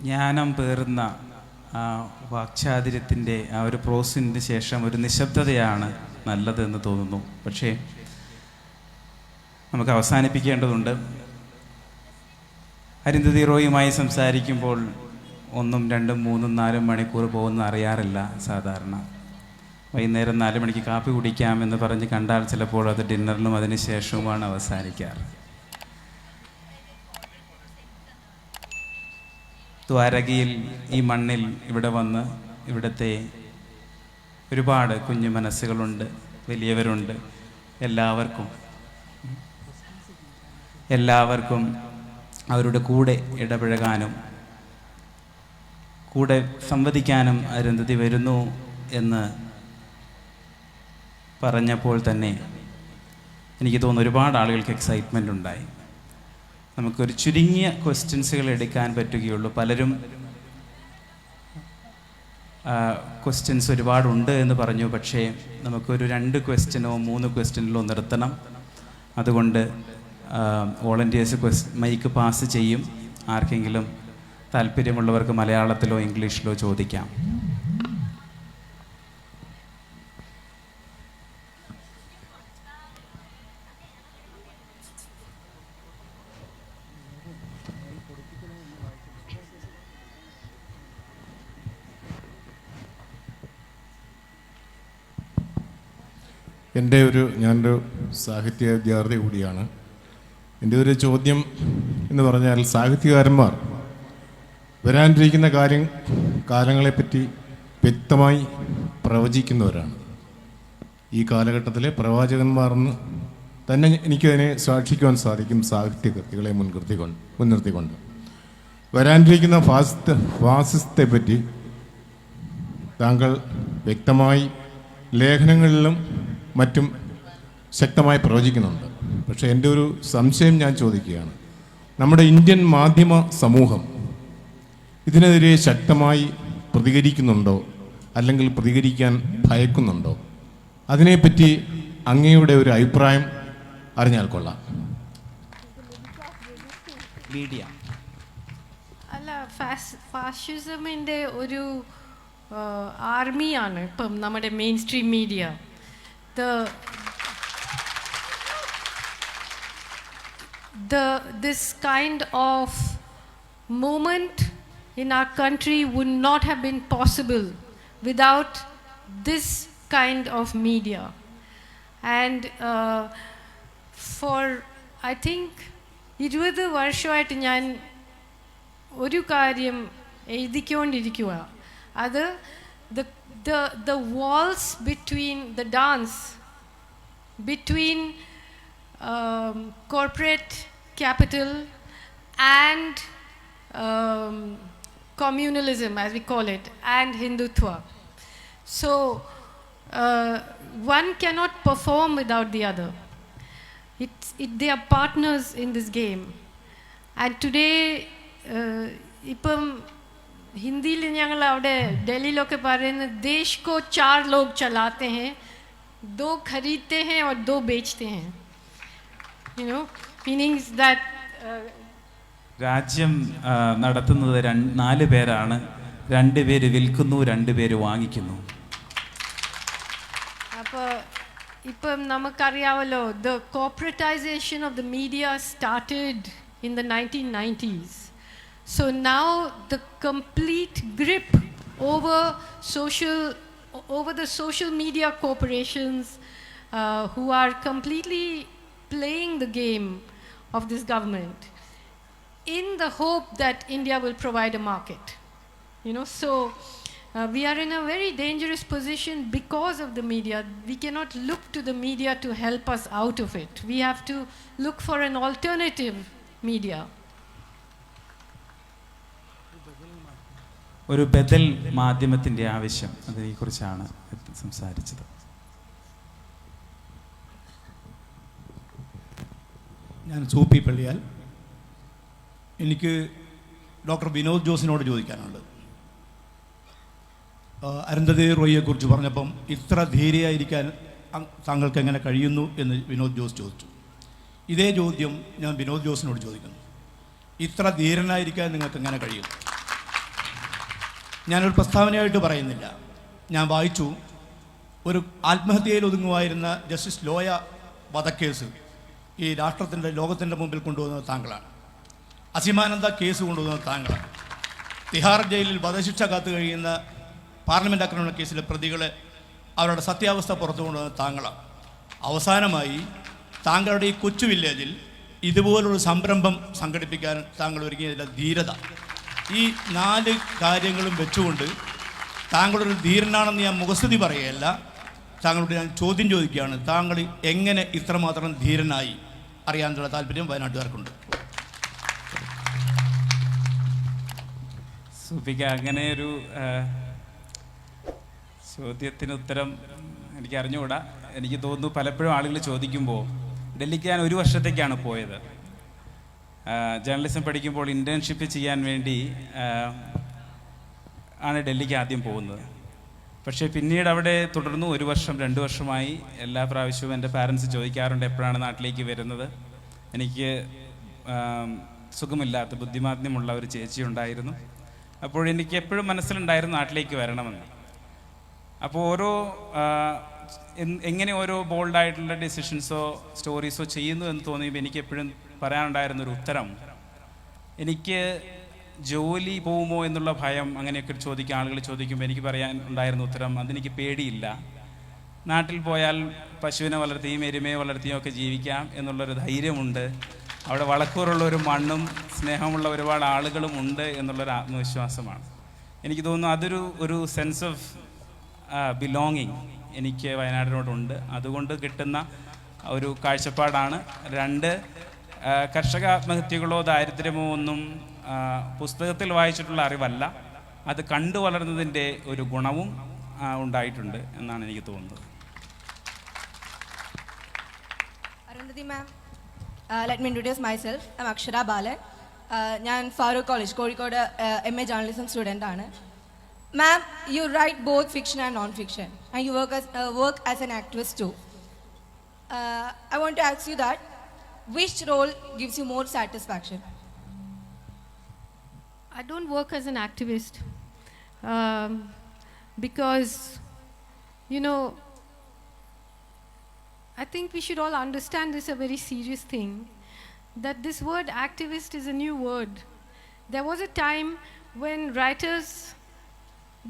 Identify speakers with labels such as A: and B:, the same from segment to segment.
A: ജ്ഞാനം പേറുന്ന ആ വാക്ചാതുര്യത്തിൻ്റെ ആ ഒരു പ്രോസിന് ശേഷം ഒരു നിശബ്ദതയാണ് നല്ലതെന്ന് തോന്നുന്നു. പക്ഷേ നമുക്ക് അവസാനിപ്പിക്കേണ്ടതുണ്ട്. അരുന്ധതി റോയുമായി സംസാരിക്കുമ്പോൾ 1, 2, 3, 4 മണിക്കൂർ പോകുന്ന അറിയാറില്ല. സാധാരണ വൈകുന്നേരം 4 മണിക്ക് കാപ്പി കുടിക്കാമെന്ന് പറഞ്ഞ് കണ്ടാൽ ചിലപ്പോൾ അത് ഡിന്നറിനും അതിന് ശേഷവുമാണ് അവസാനിക്കാറ്. ദ്വാരകയിൽ ഈ മണ്ണിൽ ഇവിടെ വന്ന് ഇവിടുത്തെ ഒരുപാട് കുഞ്ഞു മനസ്സുകളുണ്ട്, വലിയവരുണ്ട്. എല്ലാവർക്കും അവരുടെ കൂടെ ഇടപഴകാനും കൂടെ സംവദിക്കാനും അരുന്ധതി വരുന്നു എന്ന് പറഞ്ഞപ്പോൾ തന്നെ എനിക്ക് തോന്നുന്നു ഒരുപാട് ആളുകൾക്ക് എക്സൈറ്റ്മെൻ്റ് ഉണ്ടായി. നമുക്കൊരു ചുരുങ്ങിയ ക്വസ്റ്റ്യൻസുകൾ എടുക്കാൻ പറ്റുകയുള്ളൂ. പലരും ക്വസ്റ്റ്യൻസ് ഒരുപാടുണ്ട് എന്ന് പറഞ്ഞു. പക്ഷേ നമുക്കൊരു 2 ക്വസ്റ്റ്യനോ 3 ക്വസ്റ്റ്യനിലോ നിർത്തണം. അതുകൊണ്ട് വോളണ്ടിയേഴ്സ് മൈക്ക് പാസ് ചെയ്യും. ആർക്കെങ്കിലും താല്പര്യമുള്ളവർക്ക് മലയാളത്തിലോ ഇംഗ്ലീഷിലോ ചോദിക്കാം.
B: ഞാനൊരു സാഹിത്യ വിദ്യാർത്ഥി കൂടിയാണ്. എൻ്റെ ഒരു ചോദ്യം എന്ന് പറഞ്ഞാൽ, സാഹിത്യകാരന്മാർ വരാനിരിക്കുന്ന കാലങ്ങളെപ്പറ്റി വ്യക്തമായി പ്രവചിക്കുന്നവരാണ്. ഈ കാലഘട്ടത്തിലെ പ്രവാചകന്മാരെന്ന് തന്നെ എനിക്കതിനെ സാക്ഷിക്കുവാൻ സാധിക്കും. സാഹിത്യകൃതികളെ മുൻനിർത്തിക്കൊണ്ട് വരാനിരിക്കുന്ന ഫാസിസത്തെ പറ്റി താങ്കൾ വ്യക്തമായി ലേഖനങ്ങളിലും മറ്റും ശക്തമായി പ്രവചിക്കുന്നുണ്ട്. പക്ഷേ എൻ്റെ ഒരു സംശയം ഞാൻ ചോദിക്കുകയാണ്, നമ്മുടെ ഇന്ത്യൻ മാധ്യമ സമൂഹം ഇതിനെതിരെ ശക്തമായി പ്രതികരിക്കുന്നുണ്ടോ, അല്ലെങ്കിൽ പ്രതികരിക്കാൻ ഭയക്കുന്നുണ്ടോ? അതിനെപ്പറ്റി അങ്ങയുടെ ഒരു അഭിപ്രായം അറിഞ്ഞാൽ കൊള്ളാം.
A: മീഡിയ
C: അല്ല, ഫാഷിസമിൻ്റെ ഒരു ആർമിയാണ് ഇപ്പം നമ്മുടെ main stream media. This kind of movement in our country would not have been possible without this kind of media. And for I think 20 വർഷമായിട്ട് ഞാൻ ഒരു കാര്യം എഴുതിക്കൊണ്ടിരിക്കുക. അത് the walls between the dance between corporate capital and communalism, as we call it, and Hindutva. So one cannot perform without the other. They are partners in this game. And today ഇപ്പം हिंदी ഞങ്ങൾ അവിടെ ഡൽഹിയിലൊക്കെ പറയുന്നത് देश को 4 लोग चलाते हैं, 2 खरीदते हैं और 2 बेचते हैं. You know, meaning that
A: രാജ്യം നടത്തുന്നത് 4 പേരാണ്. 2 പേര് വിൽക്കുന്നു, 2 പേര് വാങ്ങിക്കുന്നു.
C: അപ്പോൾ ഇപ്പം നമുക്കറിയാമല്ലോ, the corporatization of the media started in the 1990s. So now the complete grip over the social media corporations who are completely playing the game of this government in the hope that India will provide a market. You know, so we are in a very dangerous position because of the media. We cannot look to the media to help us out of it. We have to look for an alternative media.
A: ഒരു ബദൽ മാധ്യമത്തിൻ്റെ ആവശ്യം, അതിനെക്കുറിച്ചാണ് സംസാരിച്ചത്.
D: ഞാൻ സൂപ്പി പള്ളിയാൽ. എനിക്ക് doctor Vinod ജോസിനോട് ചോദിക്കാനുള്ളത്, അരുന്ധതി റോയിയെക്കുറിച്ച് പറഞ്ഞപ്പം ഇത്ര ധീരയായിരിക്കാൻ താങ്കൾക്ക് എങ്ങനെ കഴിയുന്നു എന്ന് വിനോദ് ജോസ് ചോദിച്ചു. ഇതേ ചോദ്യം ഞാൻ വിനോദ് ജോസിനോട് ചോദിക്കുന്നു, ഇത്ര ധീരനായിരിക്കാൻ നിങ്ങൾക്ക് എങ്ങനെ കഴിയുന്നു? ഞാനൊരു പ്രസ്താവനയായിട്ട് പറയുന്നില്ല. ഞാൻ വായിച്ചു, ഒരു ആത്മഹത്യയിൽ ഒതുങ്ങുമായിരുന്ന ജസ്റ്റിസ് ലോയ വധക്കേസ് ഈ ലോകത്തിൻ്റെ മുമ്പിൽ കൊണ്ടുവന്നത് താങ്കളാണ്. അസീമാനന്ദ കേസ് കൊണ്ടുവന്നത് താങ്കളാണ്. തിഹാർ ജയിലിൽ വധശിക്ഷ കാത്തു കഴിയുന്ന പാർലമെൻറ്റ് ആക്രമണ കേസിലെ പ്രതികളെ അവരുടെ സത്യാവസ്ഥ പുറത്തു കൊണ്ടുവന്നത് താങ്കളാണ്. അവസാനമായി താങ്കളുടെ ഈ കൊച്ചു വില്ലേജിൽ ഇതുപോലൊരു സംരംഭം സംഘടിപ്പിക്കാൻ താങ്കൾ ഒരുങ്ങിയതിൻ്റെ ധീരത, ഈ 4 കാര്യങ്ങളും വെച്ചുകൊണ്ട് താങ്കളൊരു ധീരനാണെന്ന് ഞാൻ മുഖസ്തുതി പറയുകയല്ല, താങ്കളോട് ഞാൻ ചോദ്യം ചോദിക്കുകയാണ്. താങ്കൾ എങ്ങനെ ഇത്രമാത്രം ധീരനായി അറിയാനുള്ള താല്പര്യം വയനാട്ടുകാർക്കുണ്ട്.
A: സുഫിക, അങ്ങനെ ഒരു ചോദ്യത്തിന് ഉത്തരം എനിക്ക് അറിഞ്ഞുകൂടാ. എനിക്ക് തോന്നുന്നു പലപ്പോഴും ആളുകൾ ചോദിക്കുമ്പോൾ, ഡൽഹിക്ക് ഞാൻ 1 വർഷത്തേക്കാണ് പോയത്. ജേർണലിസം പഠിക്കുമ്പോൾ ഇൻറ്റേൺഷിപ്പ് ചെയ്യാൻ വേണ്ടി ആണ് ഡൽഹിക്ക് ആദ്യം പോകുന്നത്. പക്ഷേ പിന്നീട് അവിടെ തുടർന്നു 1 വർഷം 2 വർഷമായി. എല്ലാ പ്രാവശ്യവും എൻ്റെ പാരൻസ് ചോദിക്കാറുണ്ട് എപ്പോഴാണ് നാട്ടിലേക്ക് വരുന്നത്. എനിക്ക് സുഖമില്ലാത്ത ബുദ്ധിമാന്ദ്യമുള്ള ഒരു ചേച്ചി ഉണ്ടായിരുന്നു. അപ്പോൾ എനിക്ക് എപ്പോഴും മനസ്സിലുണ്ടായിരുന്നു നാട്ടിലേക്ക് വരണമെന്ന്. അപ്പോൾ എങ്ങനെ ഓരോ ബോൾഡായിട്ടുള്ള ഡിസിഷൻസോ സ്റ്റോറീസോ ചെയ്യുന്നു എന്ന് തോന്നിയപ്പോൾ എനിക്ക് എപ്പോഴും പറയാനുണ്ടായിരുന്നൊരു ഉത്തരം, എനിക്ക് ജോലി പോകുമോ എന്നുള്ള ഭയം, അങ്ങനെയൊക്കെ ആളുകൾ ചോദിക്കുമ്പോൾ എനിക്ക് പറയാൻ ഉണ്ടായിരുന്ന ഉത്തരം, അതെനിക്ക് പേടിയില്ല. നാട്ടിൽ പോയാൽ പശുവിനെ വളർത്തിയും എരുമയെ വളർത്തിയും ഒക്കെ ജീവിക്കാം എന്നുള്ളൊരു ധൈര്യമുണ്ട്. അവിടെ വളക്കൂറുള്ള ഒരു മണ്ണും സ്നേഹമുള്ള ഒരുപാട് ആളുകളും ഉണ്ട് എന്നുള്ളൊരു ആത്മവിശ്വാസമാണ്. എനിക്ക് തോന്നുന്നു ഒരു സെൻസ് ഓഫ് ബിലോങ്ങിങ് എനിക്ക് വയനാടിനോടുണ്ട്. അതുകൊണ്ട് കിട്ടുന്ന ഒരു കാഴ്ചപ്പാടാണ്. 2, കർഷക ആത്മഹത്യകളോ ദാരിദ്ര്യമോ ഒന്നും പുസ്തകത്തിൽ വായിച്ചിട്ടുള്ള അറിവല്ല, അത് കണ്ടു വളർന്നതിൻ്റെ ഒരു ഗുണവും ഉണ്ടായിട്ടുണ്ട് എന്നാണ് എനിക്ക് തോന്നുന്നത്.
E: Arundhathi ma'am, let me introduce myself. I'm Akshara Balan. ഞാൻ Farook college Kozhikode MA journalism student ആണ്. Ma'am, you write both fiction and non-fiction, and you work as an activist too. I want to ask you that, which role gives you more satisfaction?
C: I don't work as an activist because, I think we should all understand this is a very serious thing, that this word activist is a new word. There was a time when writers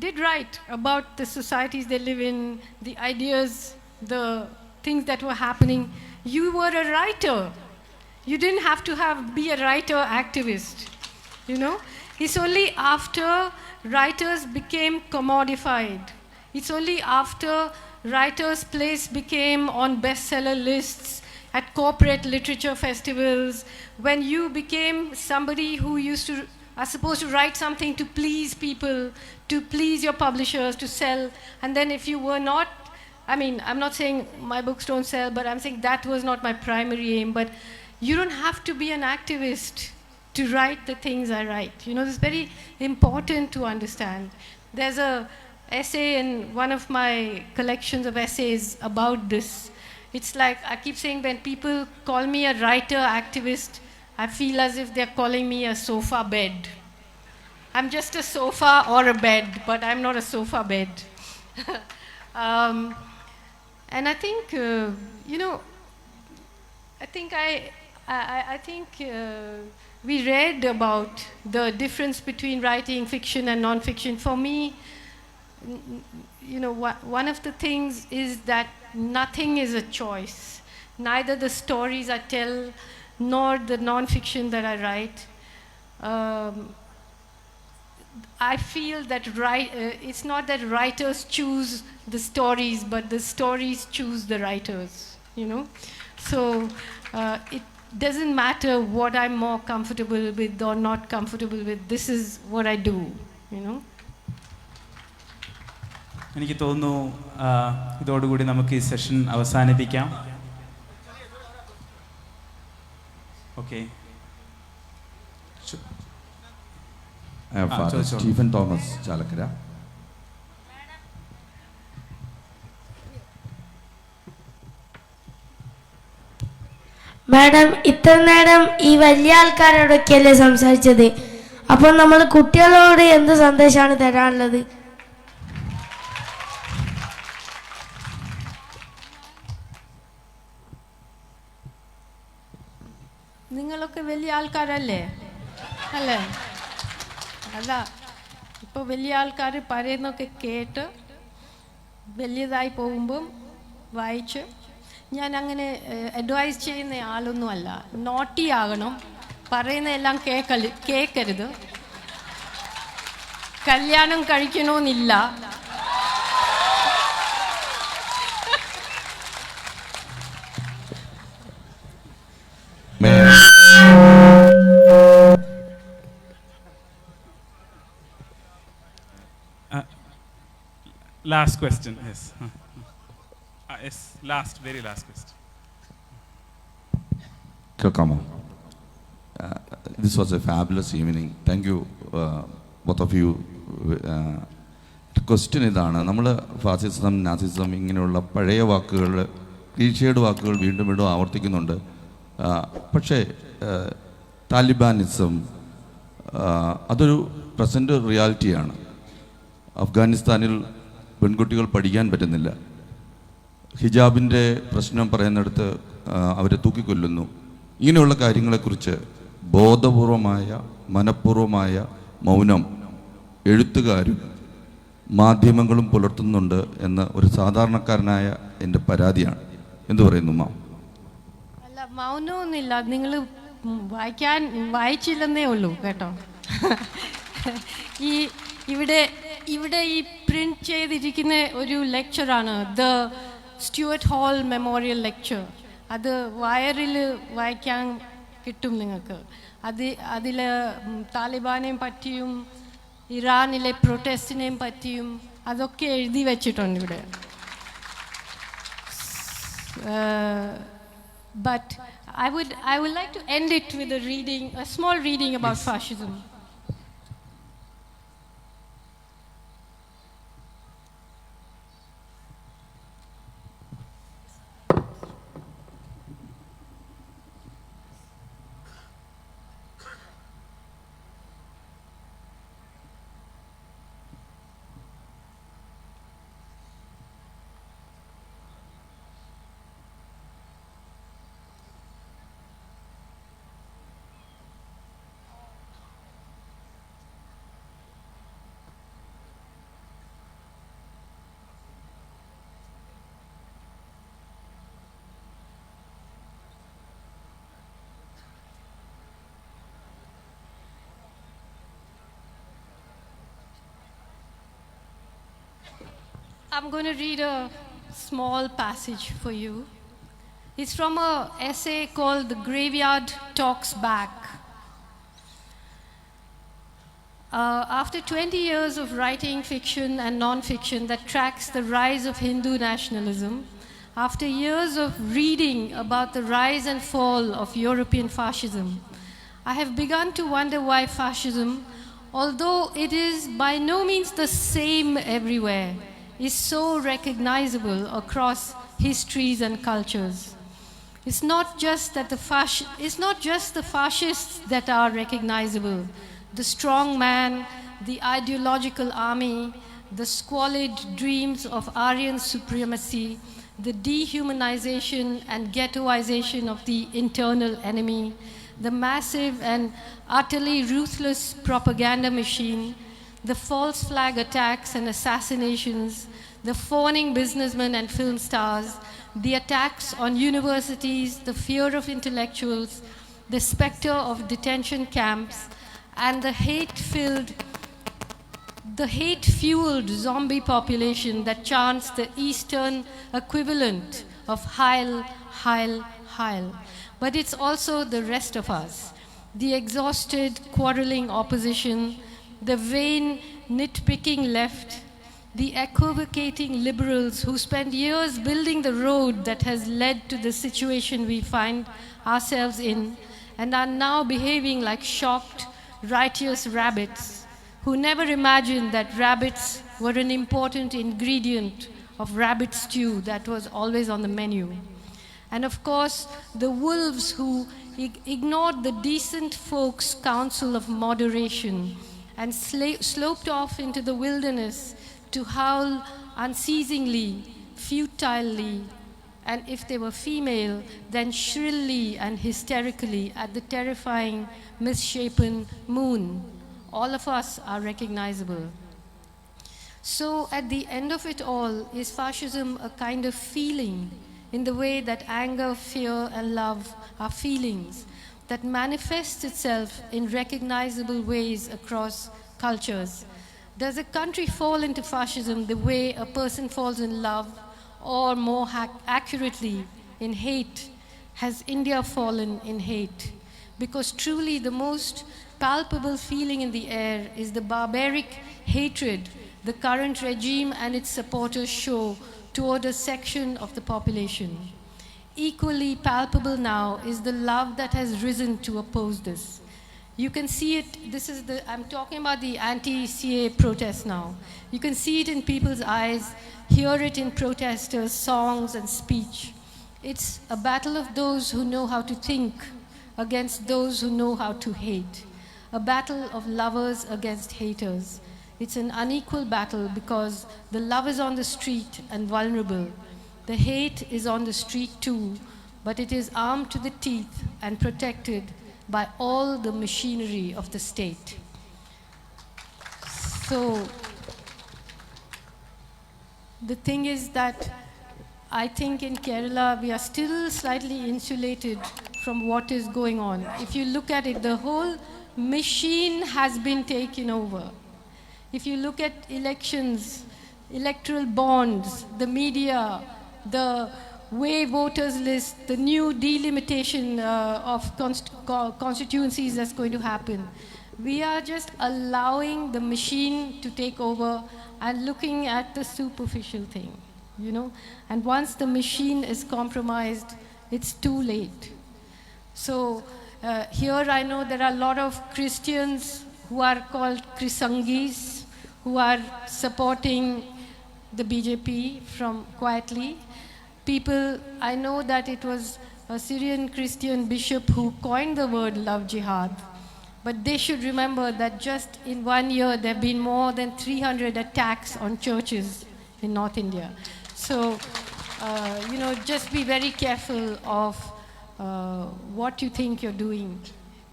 C: did write about the societies they live in, the ideas, the things that were happening. You were a writer. You didn't have to be a writer activist. It's only after writers became commodified, it's only after writers' place became on bestseller lists at corporate literature festivals, when you became somebody who are supposed to write something to please people, to please your publishers, to sell, and then if you were not, I'm not saying my books don't sell, but I'm saying that was not my primary aim. But you don't have to be an activist to write the things I write. This is very important to understand. There's a essay in one of my collections of essays about this. It's like, I keep saying, when people call me a writer activist, I feel as if they're calling me a sofa bed. I'm just a sofa or a bed, but I'm not a sofa bed. And I think, I think we read about the difference between writing fiction and non-fiction. For me, one of the things is that nothing is a choice. Neither the stories I tell nor the non-fiction that I write. I feel that it's not that writers choose the stories, but the stories choose the writers. So it doesn't matter what I'm more comfortable with or not comfortable with. This is what I do.
A: എനിക്ക് തോന്നുന്നു ഇതോടുകൂടി നമുക്ക് ഈ session അവസാനിപ്പിക്കാം. Okay.
F: Stephen Thomas Chalakkara.
G: Madam, ഇത്ര നേരം ഈ വലിയ ആൾക്കാരോടൊക്കെയല്ലേ സംസാരിച്ചത്? അപ്പോൾ നമ്മൾ കുട്ടികളോട് എന്ത് സന്ദേശമാണ് തരാനുള്ളത്?
C: നിങ്ങളൊക്കെ വലിയ ആൾക്കാരല്ലേ അല്ലേ? അല്ല, ഇപ്പോൾ വലിയ ആൾക്കാർ പറയുന്നൊക്കെ കേട്ട് വലിയതായി പോകുമ്പം വായിച്ച്, ഞാൻ അങ്ങനെ അഡ്വൈസ് ചെയ്യുന്ന ആളൊന്നുമല്ല. നോട്ടി ആകണം, പറയുന്നതെല്ലാം കേൾക്കരുത്, കല്യാണം കഴിക്കണമെന്നില്ല.
A: Last question, yes. Yes, very last question.
F: കേൾക്കാമോ? This was a fabulous evening. Thank you, both of you. Question ഇതാണ്, നമ്മൾ ഫാസിസം, നാസിസം ഇങ്ങനെയുള്ള പഴയ വാക്കുകൾ, ക്ലീഷേഡ് വാക്കുകൾ വീണ്ടും വീണ്ടും ആവർത്തിക്കുന്നുണ്ട്. പക്ഷേ താലിബാനിസം അതൊരു പ്രസൻറ്റ് റിയാലിറ്റിയാണ്. അഫ്ഗാനിസ്ഥാനിൽ പെൺകുട്ടികൾ പഠിക്കാൻ പറ്റുന്നില്ല. ഹിജാബിൻ്റെ പ്രശ്നം പറയുന്നിടത്ത് അവരെ തൂക്കിക്കൊല്ലുന്നു. ഇങ്ങനെയുള്ള കാര്യങ്ങളെക്കുറിച്ച് ബോധപൂർവമായ, മനഃപൂർവമായ മൗനം എഴുത്തുകാരും മാധ്യമങ്ങളും പുലർത്തുന്നുണ്ട് എന്ന ഒരു സാധാരണക്കാരനായ എൻ്റെ പരാതിയാണ്. എന്തു പറയുന്നു മാം?
C: അല്ല, മൗനമൊന്നുമില്ല, നിങ്ങൾ വായിച്ചില്ലെന്നേ ഉള്ളൂ കേട്ടോ. ഇവിടെ ഈ പ്രിന്റ് ചെയ്തിരിക്കുന്ന ഒരു ലെക്ചറാണ്, the Stuart Hall memorial lecture. അത് വയറിൽ വായിക്കാൻ കിട്ടും നിങ്ങൾക്ക്. അതിൽ താലിബാനെയും പറ്റിയും ഇറാനിലെ പ്രൊട്ടസ്റ്റിനെയും പറ്റിയും അതൊക്കെ എഴുതി വെച്ചിട്ടുണ്ട് ഇവിടെ. But I would like to end it with a small reading about fascism. I'm going to read a small passage for you. It's from an essay called The Graveyard Talks Back. After 20 years of writing fiction and non-fiction that tracks the rise of Hindu nationalism, after years of reading about the rise and fall of European fascism, I have begun to wonder why fascism, although it is by no means the same everywhere, is so recognizable across histories and cultures. It's not just the fascists that are recognizable. The strong man, the ideological army, the squalid dreams of Aryan supremacy, the dehumanization and ghettoization of the internal enemy, the massive and utterly ruthless propaganda machine, the false flag attacks and assassinations, the fawning businessmen and film stars, the attacks on universities, the fear of intellectuals, the specter of detention camps, and the hate-fueled zombie population that chants the Eastern equivalent of Heil, Heil, Heil. But it's also the rest of us, the exhausted, quarreling opposition, the vain, nitpicking left, the equivocating liberals who spent years building the road that has led to the situation we find ourselves in and are now behaving like shocked, righteous rabbits who never imagined that rabbits were an important ingredient of rabbit stew that was always on the menu. And of course, the wolves who ignored the decent folks' counsel of moderation and sloped off into the wilderness to howl unceasingly, futilely, and if they were female, then shrilly and hysterically at the terrifying, misshapen moon. All of us are recognizable. So at the end of it all, is fascism a kind of feeling in the way that anger, fear, and love are feelings that manifests itself in recognizable ways across cultures? Does a country fall into fascism the way a person falls in love, or more accurately, in hate? Has India fallen in hate? Because truly the most palpable feeling in the air is the barbaric hatred the current regime and its supporters show toward a section of the population. Equally palpable now is the love that has risen to oppose this. You can see it, I'm talking about the anti-CA protest now. You can see it in people's eyes, hear it in protesters' songs and speech. It's a battle of those who know how to think against those who know how to hate. A battle of lovers against haters. It's an unequal battle because the love is on the street and vulnerable. The hate is on the street too, but it is armed to the teeth and protected by all the machinery of the state. So the thing is that I think in Kerala we are still slightly insulated from what is going on. If you look at it, the whole machine has been taken over. If you look at elections, electoral bonds, the media, the way voters list, the new delimitation of constituencies that's going to happen, we are just allowing the machine to take over and looking at the superficial thing, you know. And once the machine is compromised, it's too late. So here I know there are a lot of Christians who are called Krisangis, who are supporting the BJP from quietly. People, I know that it was a Syrian Christian bishop who coined the word love jihad, but they should remember that just in 1 year there have been more than 300 attacks on churches in North India. So, you know, just be very careful of what you think you're doing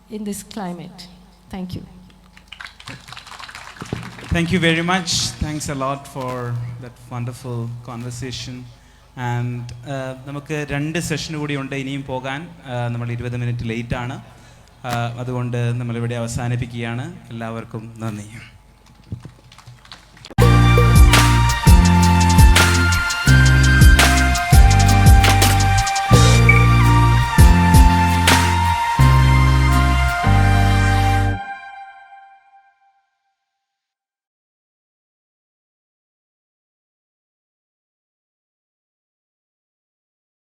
C: in this climate. Thank you.
A: Thank you very much. Thanks a lot for that wonderful conversation. And നമുക്ക് 2 session കൂടി ഉണ്ട് ഇനിയും പോകാൻ. നമ്മൾ 20 minute ലേറ്റാണ്. അതുകൊണ്ട് നമ്മളിവിടെ അവസാനിപ്പിക്കുകയാണ്. എല്ലാവർക്കും നന്ദി.